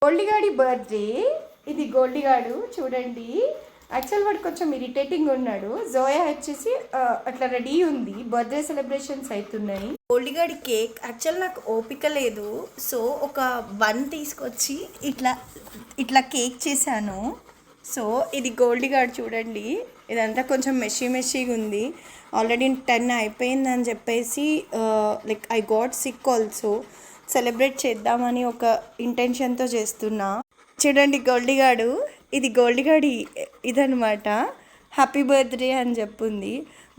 గోల్డిగాడి birthday. ఇది గోల్డిగాడు చూడండి. Actual వాడు కొంచెం ఇరిటేటింగ్ ఉన్నాడు. జోయా వచ్చేసి అట్లా రెడీ ఉంది. బర్త్డే సెలబ్రేషన్స్ అవుతున్నాయి. గోల్డిగాడి కేక్ యాక్చువల్ నాకు ఓపిక లేదు, సో ఒక బన్ తీసుకొచ్చి ఇట్లా ఇట్లా కేక్ చేశాను. సో ఇది గోల్డిగాడు చూడండి. ఇదంతా కొంచెం మెషీగా ఉంది. ఆల్రెడీ 10 అయిపోయిందని చెప్పేసి like I got sick also. Celebrate చేద్దామని ఒక ఇంటెన్షన్తో చేస్తున్నా. చూడండి గోల్డిగాడు. ఇది గోల్డిగాడి ఇదనమాట. హ్యాపీ బర్త్డే అని చెప్పుంది.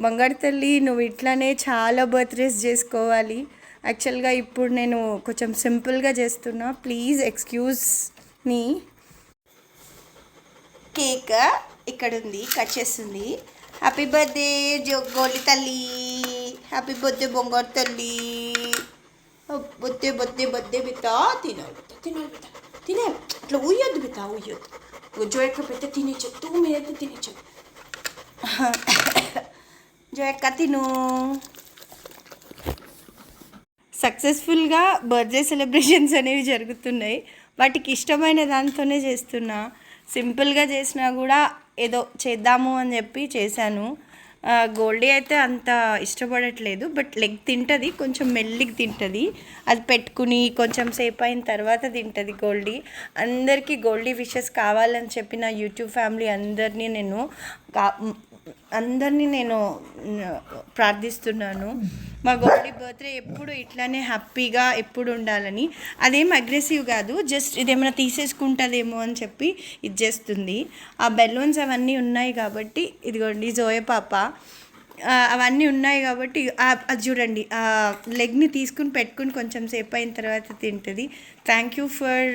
బంగారు తల్లి, నువ్వు ఇట్లానే చాలా బర్త్డేస్ చేసుకోవాలి. యాక్చువల్గా ఇప్పుడు నేను కొంచెం సింపుల్గా చేస్తున్నా, ప్లీజ్ ఎక్స్క్యూజ్ మీ. కేక్ ఇక్కడ ఉంది, కట్ చేస్తుంది. హ్యాపీ బర్త్డే గోల్డి తల్లి, హ్యాపీ బర్త్డే బంగారు తల్లి. బొద్దే బొద్దే బొద్దే బిత్తా. తినాలి తినాలి బిత్త, తినాలి. ఇట్లా ఉయ్యొద్దు బిత్త, ఉయ్యొద్దు. జోయక్క పెద్ద తినేచ్చు, తూ మీరైతే తినేచ్చు. జోయక్క తిను. సక్సెస్ఫుల్గా బర్త్డే సెలబ్రేషన్స్ అనేవి జరుగుతున్నాయి. వాటికి ఇష్టమైన దాంతోనే చేస్తున్నా. సింపుల్గా చేసినా కూడా ఏదో చేద్దాము అని చెప్పి చేశాను. గోల్డీ అయితే అంత ఇష్టపడట్లేదు, బట్ లెగ్ తింటుంది, కొంచెం మెల్లిగా తింటుంది. అది పెట్టుకుని కొంచెం సేపు అయిన తర్వాత తింటుంది గోల్డీ. అందరికీ గోల్డీ విషెస్ కావాలని చెప్పి నా యూట్యూబ్ ఫ్యామిలీ అందరినీ నేను ప్రార్థిస్తున్నాను. మా గోల్డీ బర్త్డే ఎప్పుడు ఇట్లానే హ్యాపీగా ఎప్పుడు ఉండాలని. అదేం అగ్రెసివ్ కాదు, జస్ట్ ఇదేమైనా తీసేసుకుంటుందేమో అని చెప్పి ఇది చేస్తుంది. ఆ బెలూన్స్ అవన్నీ ఉన్నాయి కాబట్టి, ఇదిగోండి జోయ పాప అవన్నీ ఉన్నాయి కాబట్టి అది చూడండి, ఆ లెగ్ని తీసుకుని పెట్టుకుని కొంచెం సేపు అయిన తర్వాత తింటుంది. Thank you for